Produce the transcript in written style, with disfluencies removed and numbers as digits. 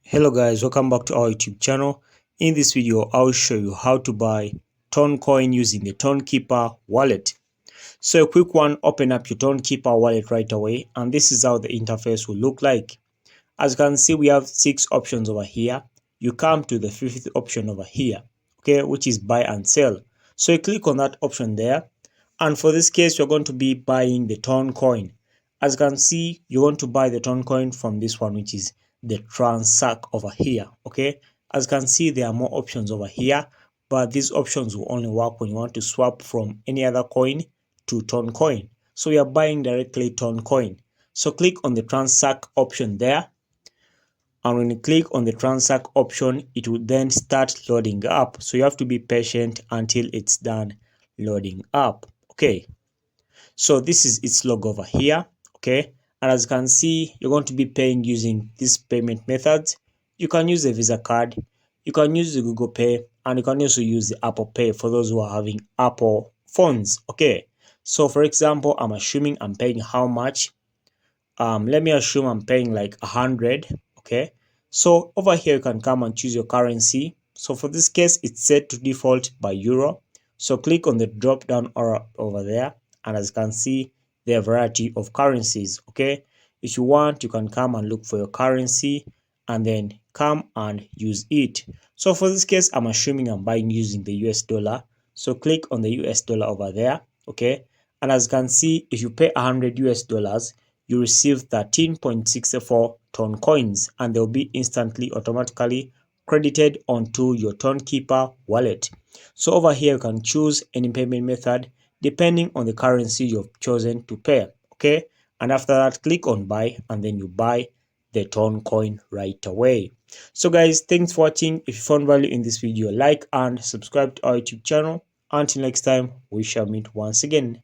Hello guys, welcome back to our YouTube channel. In this video, I'll show you how to buy Toncoin using the TonKeeper wallet. So a quick one, open up your TonKeeper wallet right away, and this is how the interface will look like. As you can see, we have 6 options over here. You come to the 5th option over here, okay, which is buy and sell. So you click on that option there, and for this case, you're going to be buying the Toncoin. As you can see, you want to buy the Toncoin from this one, which is the transact over here. Okay, as you can see, there are more options over here, but these options will only work when you want to swap from any other coin to Toncoin. So we are buying directly Toncoin. So click on the transact option there, and when you click on the transact option, it will then start loading up. So you have to be patient until it's done loading up. Okay, so this is its logo over here. Okay, and as you can see, you're going to be paying using these payment methods. You can use a Visa card, you can use the Google Pay, and you can also use the Apple Pay for those who are having Apple phones. Okay, so for example, I'm assuming I'm paying how much. Let me assume I'm paying like 100. Okay, so over here you can come and choose your currency. So for this case, it's set to default by euro. So click on the drop down arrow over there, and as you can see, there are a variety of currencies. Okay, if you want, you can come and look for your currency and then come and use it. So for this case, I'm assuming I'm buying using the US dollar. So click on the US dollar over there. Okay, and as you can see, if you pay 100 US dollars, you receive 13.64 Toncoins, and they'll be instantly automatically credited onto your TonKeeper wallet. So over here you can choose any payment method depending on the currency you've chosen to pay. Okay, and after that, click on buy, and then you buy the Toncoin right away. So guys, thanks for watching. If you found value in this video, like and subscribe to our YouTube channel. Until next time, we shall meet once again.